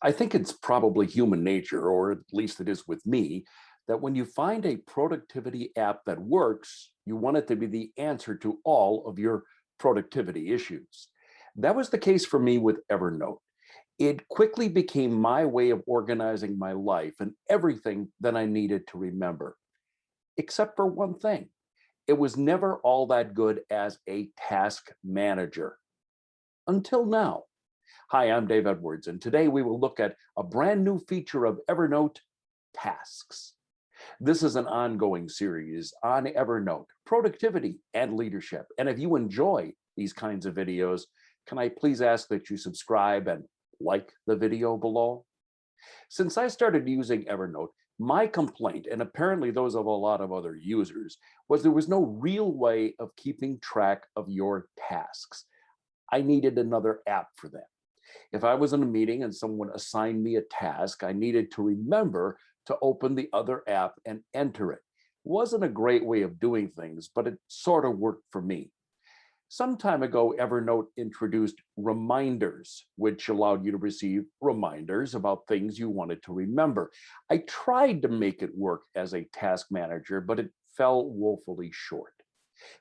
I think it's probably human nature, or at least it is with me, that when you find a productivity app that works, you want it to be the answer to all of your productivity issues. That was the case for me with Evernote. It quickly became my way of organizing my life and everything that I needed to remember, except for one thing. It was never all that good as a task manager until now. Hi, I'm Dave Edwards, and today we will look at a brand new feature of Evernote, Tasks. This is an ongoing series on Evernote, productivity and leadership. And if you enjoy these kinds of videos, can I please ask that you subscribe and like the video below? Since I started using Evernote, my complaint, and apparently those of a lot of other users, was there was no real way of keeping track of your tasks. I needed another app for that. If I was in a meeting and someone assigned me a task, I needed to remember to open the other app and enter it. It wasn't a great way of doing things, but it sort of worked for me. Some time ago, Evernote introduced reminders, which allowed you to receive reminders about things you wanted to remember. I tried to make it work as a task manager, but it fell woefully short.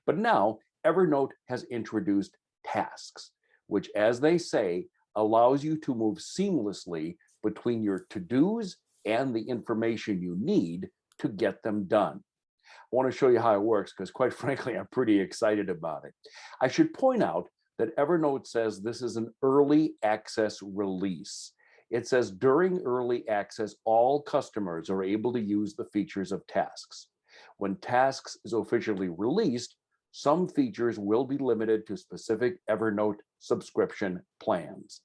But now, Evernote has introduced tasks, which, as they say, allows you to move seamlessly between your to-dos and the information you need to get them done. I want to show you how it works because, quite frankly, I'm pretty excited about it. I should point out that Evernote says this is an early access release. It says during early access, all customers are able to use the features of Tasks. When Tasks is officially released, some features will be limited to specific Evernote subscription plans.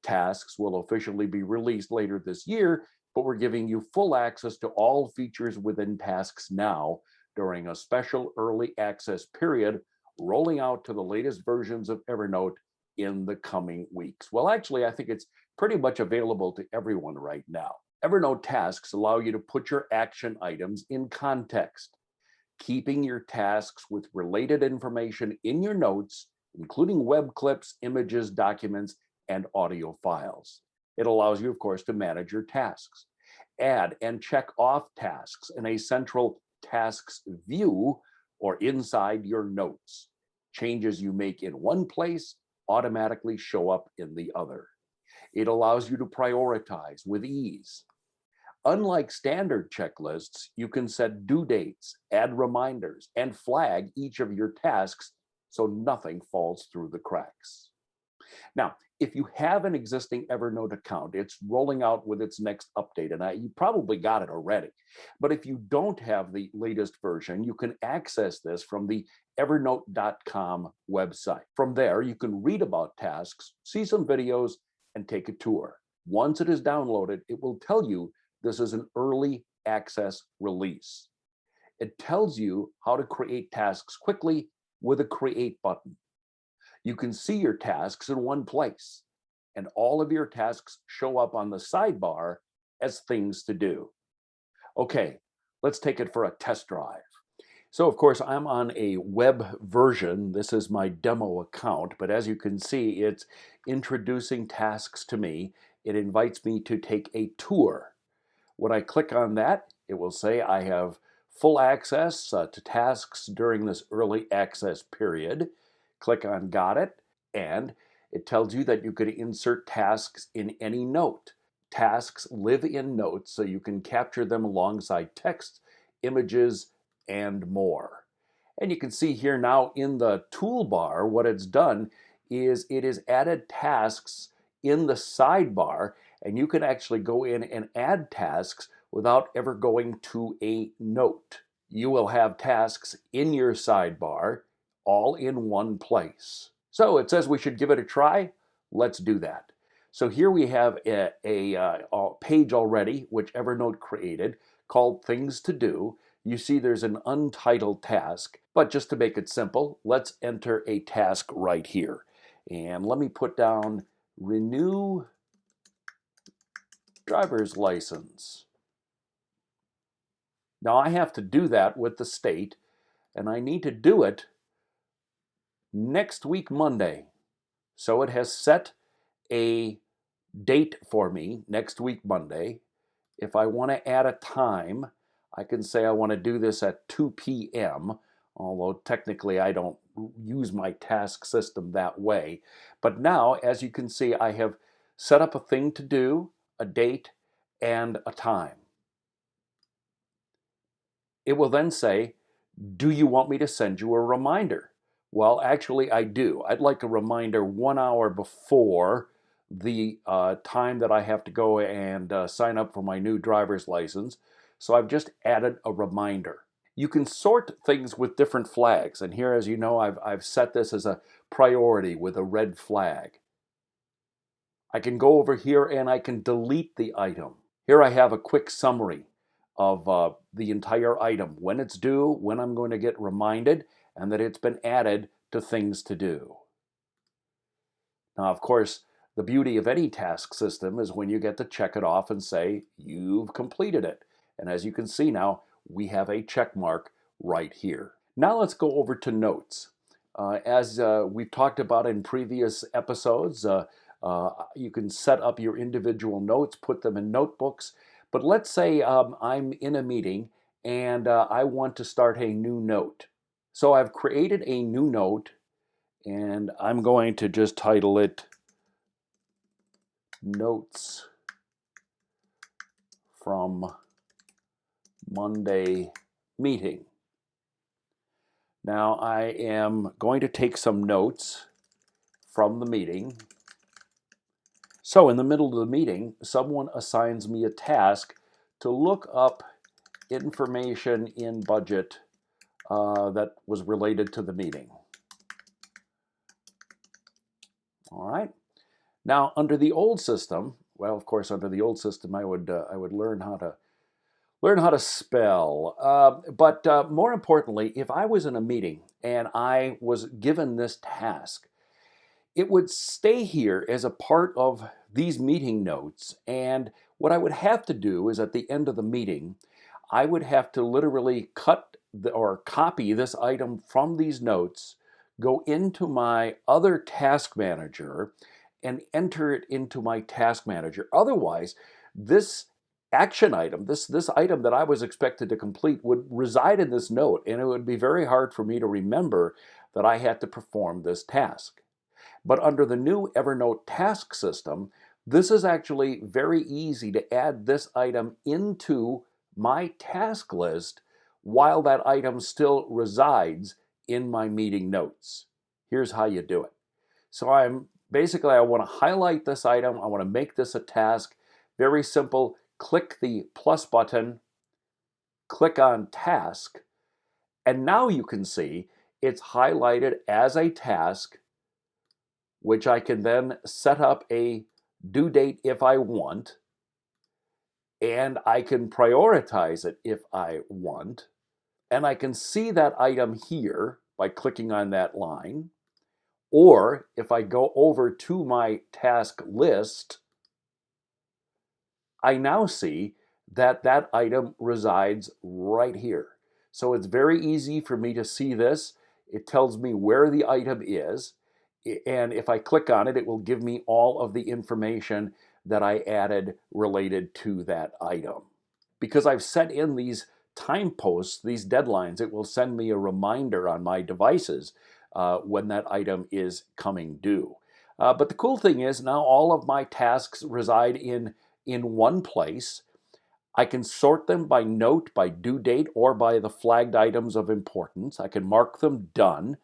Tasks will officially be released later this year, but we're giving you full access to all features within Tasks now during a special early access period, rolling out to the latest versions of Evernote in the coming weeks. Well, actually, I think it's pretty much available to everyone right now. Evernote Tasks allow you to put your action items in context, keeping your tasks with related information in your notes, including web clips, images, documents, and audio files. It allows you, of course, to manage your tasks, add and check off tasks in a central tasks view or inside your notes. Changes you make in one place automatically show up in the other. It allows you to prioritize with ease. Unlike standard checklists, you can set due dates, add reminders, and flag each of your tasks so nothing falls through the cracks. Now, if you have an existing Evernote account, it's rolling out with its next update, and you probably got it already. But if you don't have the latest version, you can access this from the evernote.com website. From there, you can read about tasks, see some videos, and take a tour. Once it is downloaded, it will tell you this is an early access release. It tells you how to create tasks quickly with a Create button. You can see your tasks in one place, and all of your tasks show up on the sidebar as things to do. Okay, let's take it for a test drive. So, of course, I'm on a web version. This is my demo account, but as you can see, it's introducing tasks to me. It invites me to take a tour. When I click on that, it will say I have full access to tasks during this early access period. Click on Got It, and it tells you that you could insert tasks in any note. Tasks live in notes, so you can capture them alongside text, images, and more. And you can see here now in the toolbar, what it's done is it has added tasks in the sidebar, and you can actually go in and add tasks without ever going to a note. You will have tasks in your sidebar all in one place. So it says we should give it a try. Let's do that. So here we have a page already, which Evernote created, called Things to Do. You see there's an untitled task, but just to make it simple, let's enter a task right here. And let me put down renew driver's license. Now I have to do that with the state, and I need to do it next week, Monday. So it has set a date for me next week, Monday. If I want to add a time, I can say I want to do this at 2 p.m., although technically I don't use my task system that way. But now, as you can see, I have set up a thing to do, a date, and a time. It will then say, do you want me to send you a reminder? Well, actually, I do. I'd like a reminder 1 hour before the time that I have to go and sign up for my new driver's license. So I've just added a reminder. You can sort things with different flags. And here, as you know, I've set this as a priority with a red flag. I can go over here and I can delete the item. Here I have a quick summary of the entire item, when it's due, when I'm going to get reminded, and that it's been added to things to do. Now, of course, the beauty of any task system is when you get to check it off and say, you've completed it. And as you can see now, we have a check mark right here. Now let's go over to notes. As we've talked about in previous episodes, you can set up your individual notes, put them in notebooks. But let's say I'm in a meeting and I want to start a new note. So I've created a new note and I'm going to just title it Notes from Monday Meeting. Now I am going to take some notes from the meeting. So in the middle of the meeting, someone assigns me a task to look up information in budget that was related to the meeting. All right. Now, under the old system, well, of course, under the old system, I would learn how to spell. But more importantly, if I was in a meeting and I was given this task, it would stay here as a part of these meeting notes. And what I would have to do is at the end of the meeting, I would have to literally or copy this item from these notes, go into my other task manager, and enter it into my task manager. Otherwise, this action item, this item that I was expected to complete would reside in this note, and it would be very hard for me to remember that I had to perform this task. But under the new Evernote task system, this is actually very easy to add this item into my task list while that item still resides in my meeting notes. Here's how you do it. So I want to highlight this item. I want to make this a task. Very simple. Click the plus button, click on task, and now you can see it's highlighted as a task, which I can then set up a due date if I want, and I can prioritize it if I want, and I can see that item here by clicking on that line, or if I go over to my task list, I now see that that item resides right here. So it's very easy for me to see this. It tells me where the item is. And if I click on it, it will give me all of the information that I added related to that item. Because I've set in these time posts, these deadlines, it will send me a reminder on my devices when that item is coming due. But the cool thing is now all of my tasks reside in one place. I can sort them by note, by due date, or by the flagged items of importance. I can mark them done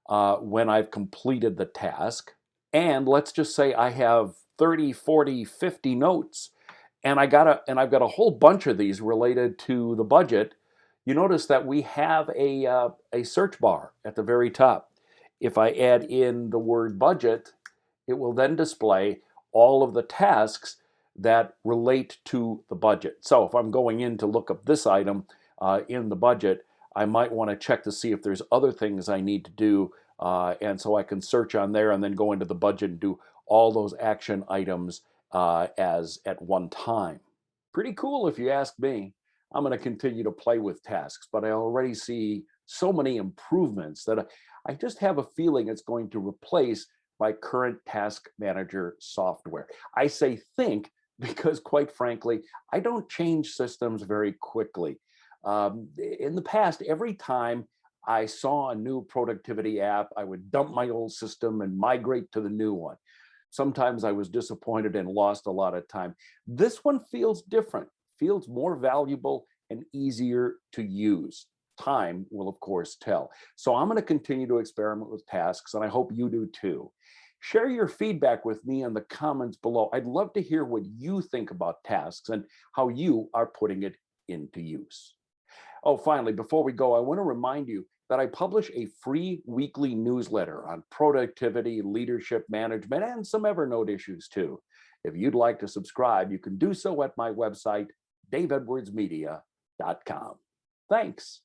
when I've completed the task. And let's just say I have 30, 40, 50 notes, and I've got a whole bunch of these related to the budget. You notice that we have a search bar at the very top. If I add in the word budget, it will then display all of the tasks that relate to the budget. So if I'm going in to look up this item in the budget, I might want to check to see if there's other things I need to do, and so I can search on there and then go into the budget and do all those action items as at one time. Pretty cool if you ask me. I'm going to continue to play with tasks, but I already see so many improvements that I just have a feeling it's going to replace my current task manager software. I say think because, quite frankly, I don't change systems very quickly. In the past, every time I saw a new productivity app, I would dump my old system and migrate to the new one. Sometimes I was disappointed and lost a lot of time. This one feels different, feels more valuable and easier to use. Time will, of course, tell. So I'm going to continue to experiment with tasks, and I hope you do too. Share your feedback with me in the comments below. I'd love to hear what you think about tasks and how you are putting it into use. Oh, finally, before we go, I want to remind you that I publish a free weekly newsletter on productivity, leadership management, and some Evernote issues too. If you'd like to subscribe, you can do so at my website, daveedwardsmedia.com. Thanks.